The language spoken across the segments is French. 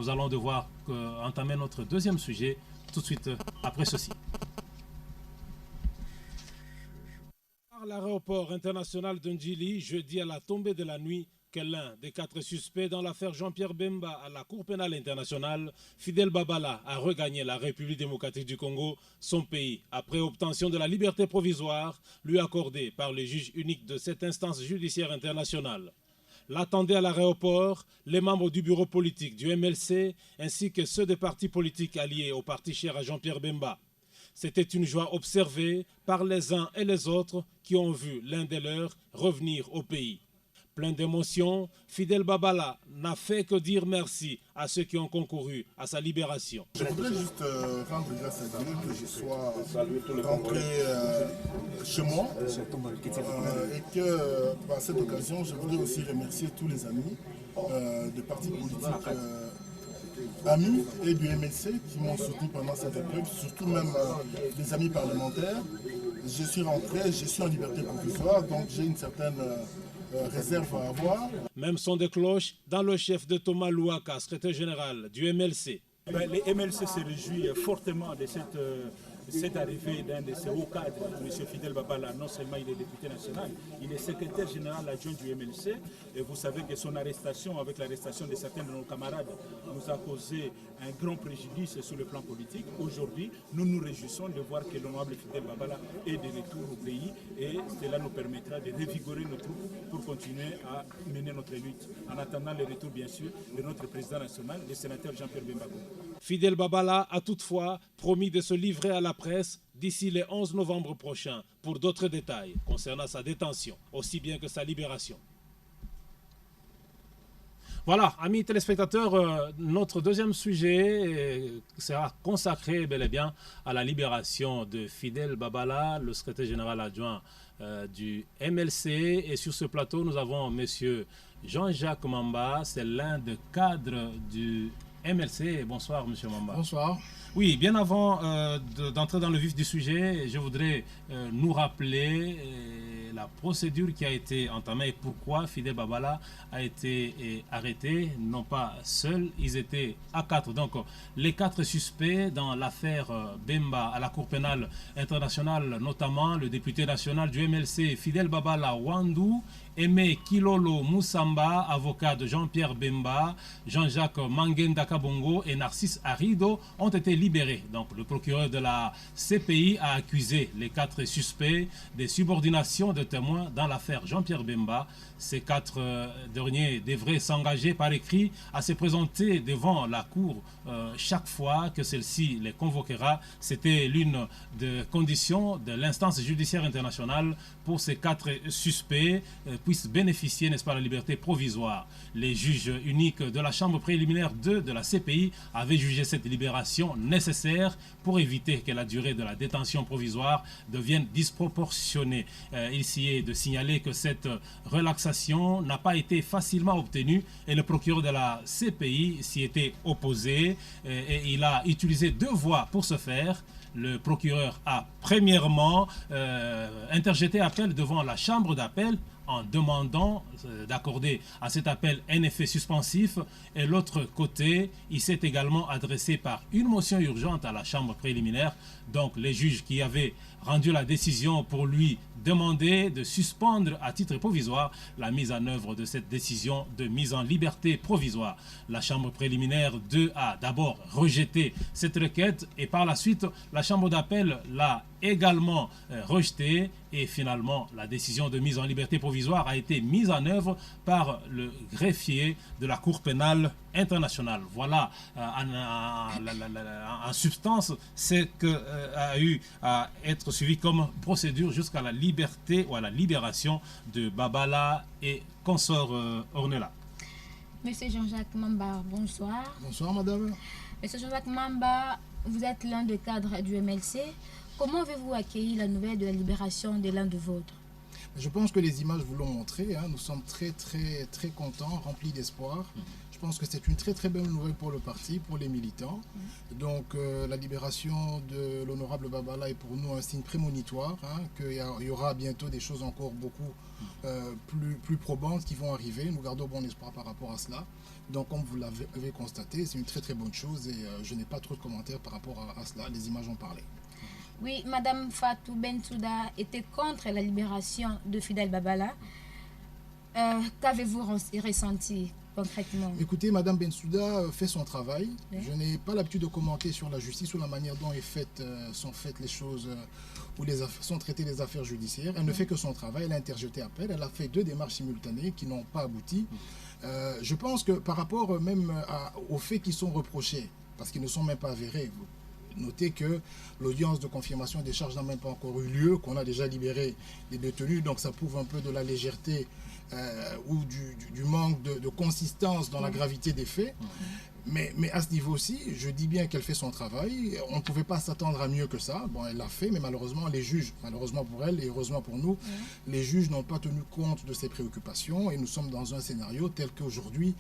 Nous allons devoir entamer notre deuxième sujet tout de suite après ceci. L'aéroport international de Ndjili, jeudi à la tombée de la nuit, que l'un des 4 suspects dans l'affaire Jean-Pierre Bemba à la Cour pénale internationale, Fidel Babala, a regagné la République démocratique du Congo, son pays, après obtention de la liberté provisoire lui accordée par le juge unique de cette instance judiciaire internationale. L'attendaient à l'aéroport les membres du bureau politique du MLC ainsi que ceux des partis politiques alliés au parti cher à Jean-Pierre Bemba. C'était une joie observée par les uns et les autres qui ont vu l'un des leurs revenir au pays. Plein d'émotions, Fidel Babala n'a fait que dire merci à ceux qui ont concouru à sa libération. Je voudrais juste rendre grâce à Dieu que je sois rentré chez moi et que par cette occasion, je voudrais aussi remercier tous les amis des partis politiques amis et du MLC qui m'ont soutenu pendant cette épreuve, surtout même des amis parlementaires. Je suis rentré, je suis en liberté provisoire, donc j'ai une certaine réserve à avoir. Même son de cloche dans le chef de Thomas Louaka, secrétaire général du MLC. Le MLC se réjouit fortement de cette arrivée d'un de ses hauts cadres, M. Fidel Babala. Non seulement il est député national, il est secrétaire général adjoint du MLC. Et vous savez que son arrestation, avec l'arrestation de certains de nos camarades, nous a causé un grand préjudice sur le plan politique. Aujourd'hui, nous nous réjouissons de voir que l'honorable Fidel Babala est de retour au pays et cela nous permettra de revigorer nos troupes pour continuer à mener notre lutte. En attendant le retour, bien sûr, de notre président national, le sénateur Jean-Pierre Bemba. Fidel Babala a toutefois promis de se livrer à la presse d'ici le 11 novembre prochain pour d'autres détails concernant sa détention, aussi bien que sa libération. Voilà, amis téléspectateurs, notre deuxième sujet sera consacré bel et bien à la libération de Fidel Babala, le secrétaire général adjoint du MLC. Et sur ce plateau, nous avons M. Jean-Jacques Mamba, c'est l'un des cadres du MLC. Bonsoir, M. Mamba. Bonsoir. Oui, bien avant d'entrer dans le vif du sujet, je voudrais nous rappeler la procédure qui a été entamée et pourquoi Fidel Babala a été arrêté, non pas seul, ils étaient à 4. Donc, les 4 suspects dans l'affaire Bemba à la Cour pénale internationale, notamment le député national du MLC, Fidel Babala Wandou, Aimé Kilolo Moussamba, avocat de Jean-Pierre Bemba, Jean-Jacques Mangenda Kabongo et Narcisse Arido ont été libérés. Donc le procureur de la CPI a accusé les 4 suspects des subordinations de témoins dans l'affaire Jean-Pierre Bemba. Ces 4 derniers devraient s'engager par écrit à se présenter devant la Cour chaque fois que celle-ci les convoquera. C'était l'une des conditions de l'instance judiciaire internationale pour ces 4 suspects puissent bénéficier, n'est-ce pas, de la liberté provisoire. Les juges uniques de la Chambre préliminaire 2 de la CPI avaient jugé cette libération nécessaire pour éviter que la durée de la détention provisoire devienne disproportionnée. Il s'y est de signaler que cette relaxation n'a pas été facilement obtenue et le procureur de la CPI s'y était opposé et il a utilisé 2 voies pour ce faire. Le procureur a premièrement interjeté appel devant la chambre d'appel en demandant d'accorder à cet appel un effet suspensif et l'autre côté, il s'est également adressé par une motion urgente à la chambre préliminaire. Donc les juges qui avaient rendu la décision pour lui demander de suspendre à titre provisoire la mise en œuvre de cette décision de mise en liberté provisoire. La chambre préliminaire 2 a d'abord rejeté cette requête et par la suite la chambre d'appel l'a également rejetée et finalement la décision de mise en liberté provisoire a été mise en œuvre par le greffier de la Cour pénale internationale. Voilà en substance ce que a eu à être suivi comme procédure jusqu'à la liberté ou à la libération de Babala et consort Ornella. Monsieur Jean-Jacques Mamba, bonsoir. Bonsoir madame. Monsieur Jean-Jacques Mamba, vous êtes l'un des cadres du MLC. Comment avez-vous accueilli la nouvelle de la libération de l'un de vôtres? Je pense que les images vous l'ont montré. Nous sommes très contents, remplis d'espoir. Je pense que c'est une très très bonne nouvelle pour le parti, pour les militants. Donc la libération de l'honorable Babala est pour nous un signe prémonitoire, hein, qu'il y aura bientôt des choses encore beaucoup plus probantes qui vont arriver. Nous gardons bon espoir par rapport à cela. Donc comme vous l'avez constaté, c'est une très très bonne chose et je n'ai pas trop de commentaires par rapport à cela. Les images ont parlé. Oui, Madame Fatou Bensouda était contre la libération de Fidel Babala. Qu'avez-vous ressenti concrètement? Écoutez, Madame Bensouda fait son travail. Oui. Je n'ai pas l'habitude de commenter sur la justice ou la manière dont sont faites les choses ou sont traitées les affaires judiciaires. Elle ne fait que son travail. Elle a interjeté appel. Elle a fait 2 démarches simultanées qui n'ont pas abouti. Je pense que par rapport même aux faits qui sont reprochés, parce qu'ils ne sont même pas avérés, notez que l'audience de confirmation des charges n'a même pas encore eu lieu, qu'on a déjà libéré les détenus, donc ça prouve un peu de la légèreté ou du manque de consistance dans la gravité des faits. Mais à ce niveau-ci, je dis bien qu'elle fait son travail. On ne pouvait pas s'attendre à mieux que ça. Bon, elle l'a fait, mais malheureusement, les juges, malheureusement pour elle et heureusement pour nous, les juges n'ont pas tenu compte de ses préoccupations et nous sommes dans un scénario tel qu'aujourd'hui,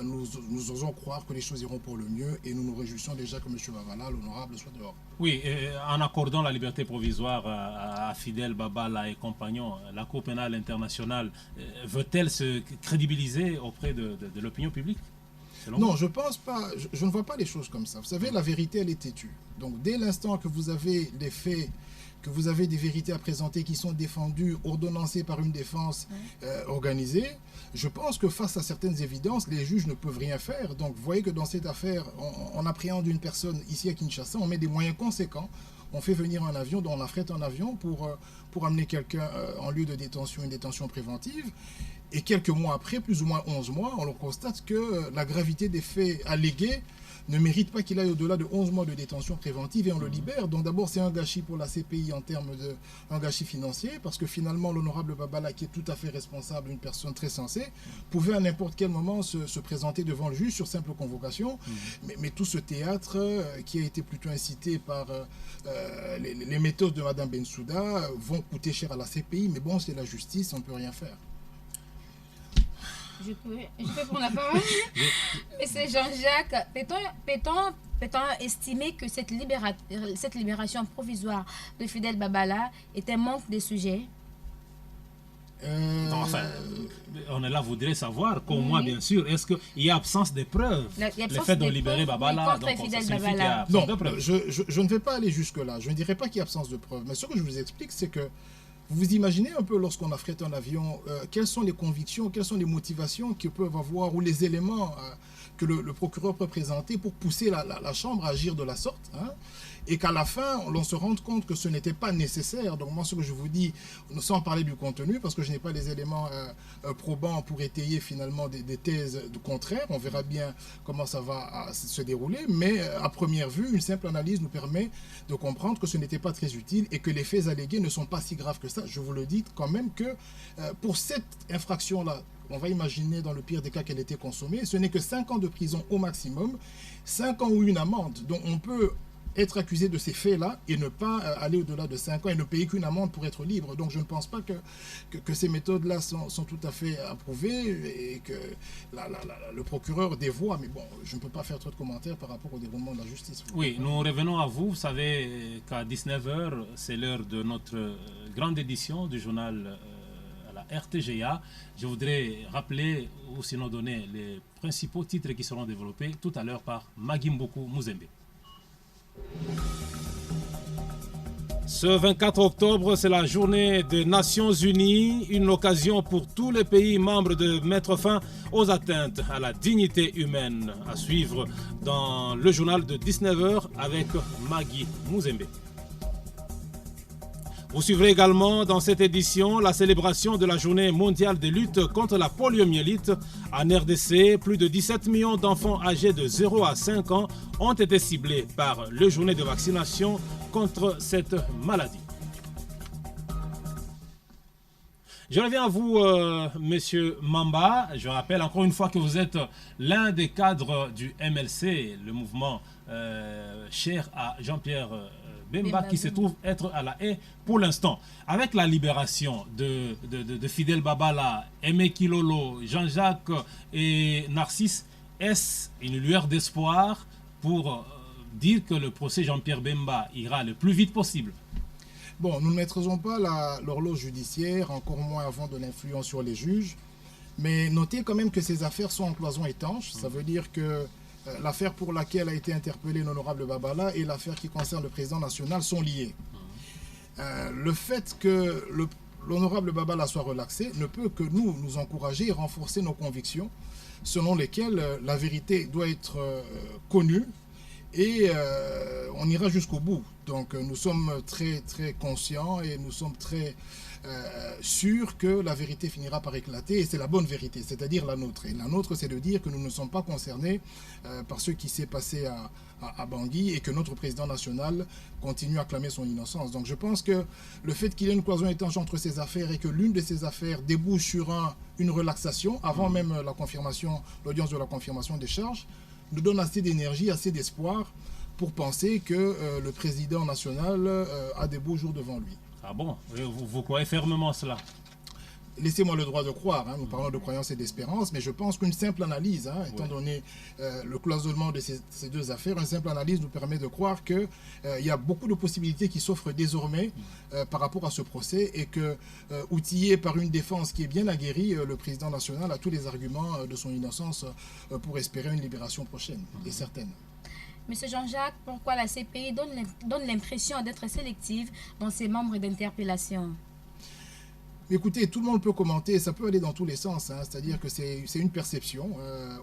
nous osons croire que les choses iront pour le mieux et nous nous réjouissons déjà que M. Babala, l'honorable, soit dehors. Oui, en accordant la liberté provisoire à Fidel Babala et compagnons, la Cour pénale internationale veut-elle se crédibiliser auprès de l'opinion publique? Non, je pense pas. Je ne vois pas les choses comme ça. Vous savez, la vérité, elle est têtue. Donc, dès l'instant que vous avez des faits, que vous avez des vérités à présenter qui sont défendues, ordonnancées par une défense organisée, je pense que face à certaines évidences, les juges ne peuvent rien faire. Donc, vous voyez que dans cette affaire, on appréhende une personne ici à Kinshasa, on met des moyens conséquents. On fait venir un avion, dont on affrète un avion pour amener quelqu'un en lieu de détention, une détention préventive. Et quelques mois après, plus ou moins 11 mois, on constate que la gravité des faits allégués ne mérite pas qu'il aille au-delà de 11 mois de détention préventive et on le libère. Donc d'abord, c'est un gâchis pour la CPI en termes un gâchis financier, parce que finalement, l'honorable Babala, qui est tout à fait responsable, une personne très sensée, pouvait à n'importe quel moment se présenter devant le juge sur simple convocation. Mais tout ce théâtre qui a été plutôt incité par les méthodes de Mme Bensouda vont coûter cher à la CPI. Mais bon, c'est la justice, on ne peut rien faire. Je peux prendre la parole. Monsieur Jean-Jacques, peut-on estimer que cette libération provisoire de Fidel Babala est un manque de sujet? Enfin, on est là, voudrait savoir qu'au moins, bien sûr, est-ce qu'il y a absence de preuves? Le fait de libérer Babala, donc ça signifie qu'il y a absence de preuves. Je ne vais pas aller jusque-là. Je ne dirais pas qu'il y a absence de preuves. Mais ce que je vous explique, c'est que vous imaginez un peu lorsqu'on affrète un avion, quelles sont les convictions, quelles sont les motivations qu'ils peuvent avoir ou les éléments que le procureur peut présenter pour pousser la Chambre à agir de la sorte, hein, et qu'à la fin, on se rende compte que ce n'était pas nécessaire. Donc moi, ce que je vous dis, sans parler du contenu, parce que je n'ai pas les éléments probants pour étayer finalement des thèses contraires, on verra bien comment ça va se dérouler, mais à première vue, une simple analyse nous permet de comprendre que ce n'était pas très utile et que les faits allégués ne sont pas si graves que ça. Je vous le dis quand même que pour cette infraction-là, on va imaginer dans le pire des cas qu'elle était consommée, ce n'est que 5 ans de prison au maximum, 5 ans ou une amende. Donc on peut être accusé de ces faits-là et ne pas aller au-delà de 5 ans et ne payer qu'une amende pour être libre. Donc je ne pense pas que ces méthodes-là sont tout à fait approuvées et que le procureur dévoie. Mais bon, je ne peux pas faire trop de commentaires par rapport au déroulement de la justice. Oui, nous revenons à vous. Vous savez qu'à 19h, c'est l'heure de notre grande édition du journal à la RTGA. Je voudrais rappeler ou sinon donner les principaux titres qui seront développés tout à l'heure par Magimboku Muzembe. Ce 24 octobre, c'est la journée des Nations Unies, une occasion pour tous les pays membres de mettre fin aux atteintes à la dignité humaine. À suivre dans le journal de 19h avec Magui Muzembe. Vous suivrez également dans cette édition la célébration de la journée mondiale de lutte contre la poliomyélite. En RDC, plus de 17 millions d'enfants âgés de 0 à 5 ans ont été ciblés par le journée de vaccination contre cette maladie. Je reviens à vous, Monsieur Mamba. Je rappelle encore une fois que vous êtes l'un des cadres du MLC, le mouvement cher à Jean-Pierre Bemba, qui se trouve être à la haie pour l'instant. Avec la libération de Fidel Babala, Aimé Kilolo, Jean-Jacques et Narcisse, est-ce une lueur d'espoir pour dire que le procès Jean-Pierre Bemba ira le plus vite possible? Bon, nous ne maîtrisons pas l'horloge judiciaire, encore moins avant de l'influence sur les juges. Mais notez quand même que ces affaires sont en cloison étanche. Ça veut dire que l'affaire pour laquelle a été interpellé l'honorable Babala et l'affaire qui concerne le président national sont liées. Le fait que l'honorable Babala soit relaxé ne peut que nous encourager et renforcer nos convictions selon lesquelles la vérité doit être connue et on ira jusqu'au bout. Donc nous sommes très très conscients et nous sommes très sûrs que la vérité finira par éclater et c'est la bonne vérité, c'est-à-dire la nôtre. Et la nôtre, c'est de dire que nous ne sommes pas concernés par ce qui s'est passé à Bangui et que notre président national continue à clamer son innocence. Donc je pense que le fait qu'il y ait une cloison étanche entre ces affaires et que l'une de ces affaires débouche sur une relaxation avant même la confirmation, l'audience de la confirmation des charges, nous donne assez d'énergie, assez d'espoir pour penser que le président national a des beaux jours devant lui. Ah bon? Vous croyez fermement cela? Laissez-moi le droit de croire, nous parlons de croyance et d'espérance, mais je pense qu'une simple analyse, étant donné le cloisonnement de ces deux affaires, une simple analyse nous permet de croire qu'il y a beaucoup de possibilités qui s'offrent désormais par rapport à ce procès et que, outillé par une défense qui est bien aguerrie, le président national a tous les arguments de son innocence pour espérer une libération prochaine et certaine. Monsieur Jean-Jacques, pourquoi la CPI donne l'impression d'être sélective dans ses membres d'interpellation? Écoutez, tout le monde peut commenter, ça peut aller dans tous les sens, c'est-à-dire que c'est une perception.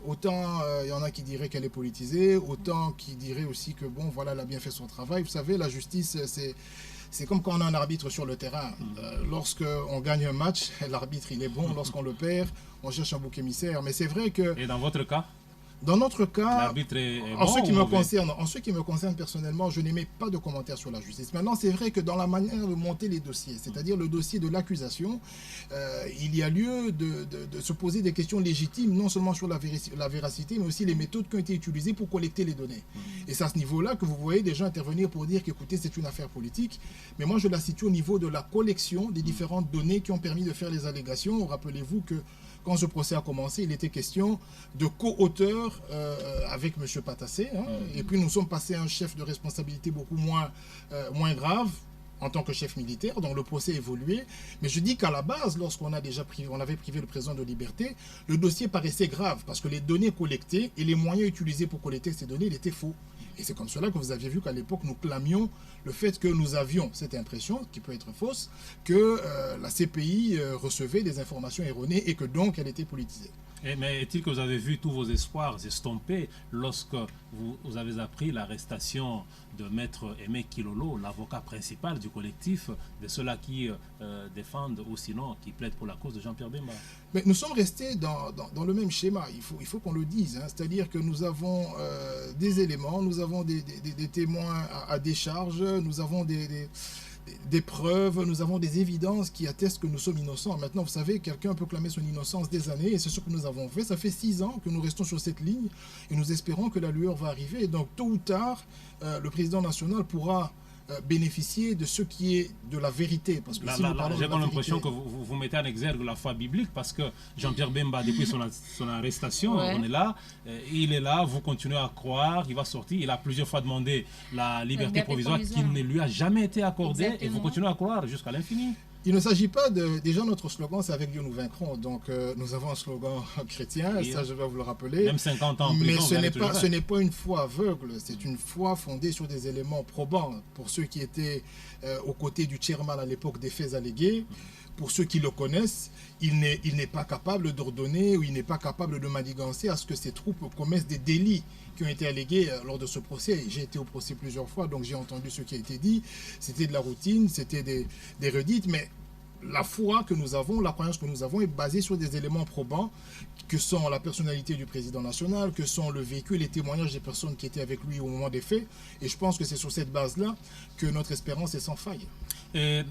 Autant il y en a qui diraient qu'elle est politisée, autant qui diraient aussi que bon, voilà, elle a bien fait son travail. Vous savez, la justice, c'est comme quand on a un arbitre sur le terrain. Lorsqu'on gagne un match, l'arbitre il est bon, lorsqu'on le perd, on cherche un bouc émissaire. Mais c'est vrai que... Et dans votre cas? Dans notre cas, l'arbitre est en bon ce qui me concerne personnellement, je n'émets pas de commentaires sur la justice. Maintenant, c'est vrai que dans la manière de monter les dossiers, c'est-à-dire le dossier de l'accusation, il y a lieu de se poser des questions légitimes, non seulement sur la véracité, mais aussi les méthodes qui ont été utilisées pour collecter les données. Et c'est à ce niveau-là que vous voyez des gens intervenir pour dire qu'écoutez, c'est une affaire politique. Mais moi, je la situe au niveau de la collection des différentes données qui ont permis de faire les allégations. Rappelez-vous que quand ce procès a commencé, il était question de co-auteur avec M. Patassé. Et puis nous sommes passés à un chef de responsabilité beaucoup moins grave en tant que chef militaire, dont le procès évoluait. Mais je dis qu'à la base, lorsqu'on avait privé le président de liberté, le dossier paraissait grave parce que les données collectées et les moyens utilisés pour collecter ces données, ils étaient faux. Et c'est comme cela que vous aviez vu qu'à l'époque, nous clamions le fait que nous avions cette impression, qui peut être fausse, que la CPI recevait des informations erronées et que donc elle était politisée. Mais est-il que vous avez vu tous vos espoirs estomper lorsque vous avez appris l'arrestation de Maître Aimé Kilolo, l'avocat principal du collectif, de ceux-là qui défendent ou sinon qui plaident pour la cause de Jean-Pierre Bemba? Mais nous sommes restés dans le même schéma, il faut qu'on le dise, c'est-à-dire que nous avons des éléments, nous avons des témoins à décharge, nous avons des preuves, nous avons des évidences qui attestent que nous sommes innocents. Maintenant, vous savez, quelqu'un peut clamer son innocence des années et c'est ce que nous avons fait. Ça fait 6 ans que nous restons sur cette ligne et nous espérons que la lueur va arriver. Et donc, tôt ou tard, le président national pourra bénéficier de ce qui est de la vérité. Parce que j'ai l'impression que vous mettez en exergue la foi biblique parce que Jean-Pierre Bemba, depuis son arrestation, on est là, il est là, vous continuez à croire, il va sortir. Il a plusieurs fois demandé la liberté provisoire qui ne lui a jamais été accordée. Exactement. Et vous continuez à croire jusqu'à l'infini. Il ne s'agit pas de... Déjà, notre slogan, c'est « Avec Dieu, nous vaincrons ». Donc, nous avons un slogan chrétien, et ça, je vais vous le rappeler. Même 50 ans en prison, mais ce n'est pas une foi aveugle, c'est une foi fondée sur des éléments probants. Pour ceux qui étaient aux côtés du chairman à l'époque des faits allégués, pour ceux qui le connaissent, il n'est pas capable d'ordonner ou il n'est pas capable de manigancer à ce que ces troupes commettent des délits qui ont été allégués lors de ce procès. J'ai été au procès plusieurs fois, donc j'ai entendu ce qui a été dit. C'était de la routine, c'était des redites, mais la foi que nous avons, la croyance que nous avons est basée sur des éléments probants que sont la personnalité du président national, que sont le vécu, les témoignages des personnes qui étaient avec lui au moment des faits. Et je pense que c'est sur cette base-là que notre espérance est sans faille. Et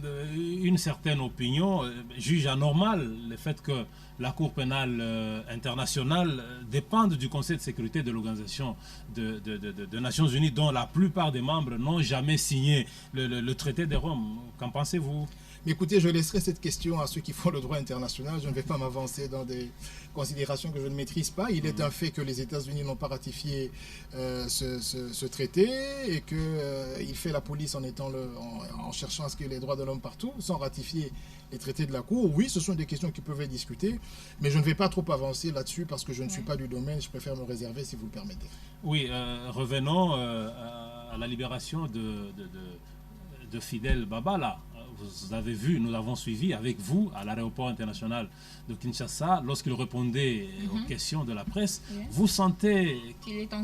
une certaine opinion juge anormal le fait que la Cour pénale internationale dépende du Conseil de sécurité de l'Organisation des Nations Unies, dont la plupart des membres n'ont jamais signé le traité de Rome. Qu'en pensez-vous? Mais écoutez, je laisserai cette question à ceux qui font le droit international. Je ne vais pas m'avancer dans des considérations que je ne maîtrise pas. Il est un fait que les États-Unis n'ont pas ratifié ce traité et qu'il fait la police en cherchant à ce que les droits de l'homme partout, sans ratifier les traités de la Cour. Oui, ce sont des questions qui peuvent être discutées, mais je ne vais pas trop avancer là-dessus parce que je ne suis pas du domaine. Je préfère me réserver si vous le permettez. Oui, revenons à la libération de Fidel Babala. Vous avez vu, nous avons suivi avec vous à l'aéroport international de Kinshasa, lorsqu'il répondait aux questions de la presse. Vous sentez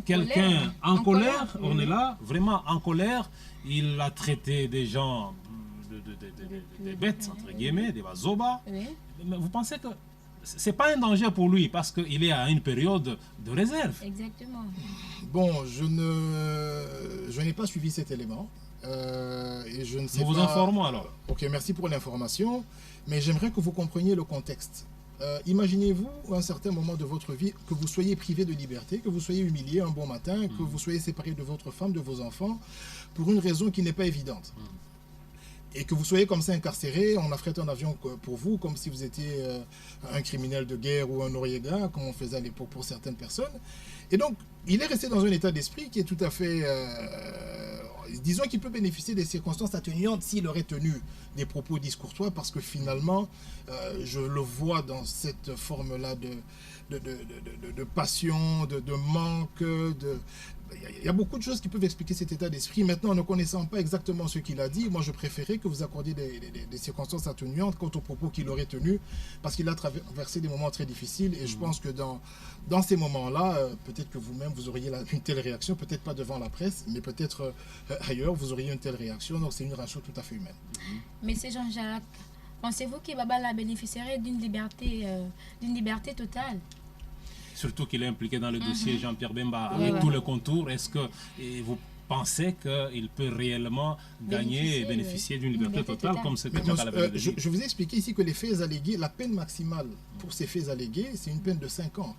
quelqu'un en colère, on est là, vraiment en colère. Il a traité des gens des bêtes, entre guillemets, des bazoba. Mais vous pensez que c'est pas un danger pour lui parce qu'il est à une période de réserve? Exactement. Bon, je n'ai pas suivi cet élément. Et je ne sais nous vous informons alors. Ok, merci pour l'information, mais j'aimerais que vous compreniez le contexte. Imaginez-vous, à un certain moment de votre vie, que vous soyez privé de liberté, que vous soyez humilié un bon matin, que vous soyez séparé de votre femme, de vos enfants, pour une raison qui n'est pas évidente. Et que vous soyez comme ça incarcéré, on affrète un avion pour vous, comme si vous étiez un criminel de guerre ou un Noriega, comme on faisait à l'époque pour certaines personnes. Et donc, il est resté dans un état d'esprit qui est tout à fait... disons qu'il peut bénéficier des circonstances atténuantes s'il aurait tenu des propos discourtois, parce que finalement, je le vois dans cette forme-là de passion, de manque, il y a beaucoup de choses qui peuvent expliquer cet état d'esprit. Maintenant, en ne connaissant pas exactement ce qu'il a dit, moi je préférais que vous accordiez des circonstances atténuantes quant aux propos qu'il aurait tenus, parce qu'il a traversé des moments très difficiles, et je pense que dans ces moments-là, peut-être que vous-même vous auriez une telle réaction, peut-être pas devant la presse, mais peut-être ailleurs vous auriez une telle réaction, donc c'est une réaction tout à fait humaine. Mais c'est Jean-Jacques, pensez-vous que Babala bénéficierait d'une liberté totale? Surtout qu'il est impliqué dans le dossier Jean-Pierre Bemba avec tous les contours. Est-ce que vous pensez qu'il peut réellement gagner et bénéficier d'une liberté totale comme c'était le cas à la je vous ai expliqué ici que les faits allégués, la peine maximale pour ces faits allégués, c'est une peine de 5 ans.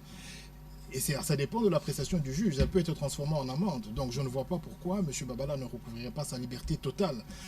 Et ça dépend de l'appréciation du juge. Elle peut être transformée en amende. Donc je ne vois pas pourquoi M. Babala ne recouvrirait pas sa liberté totale.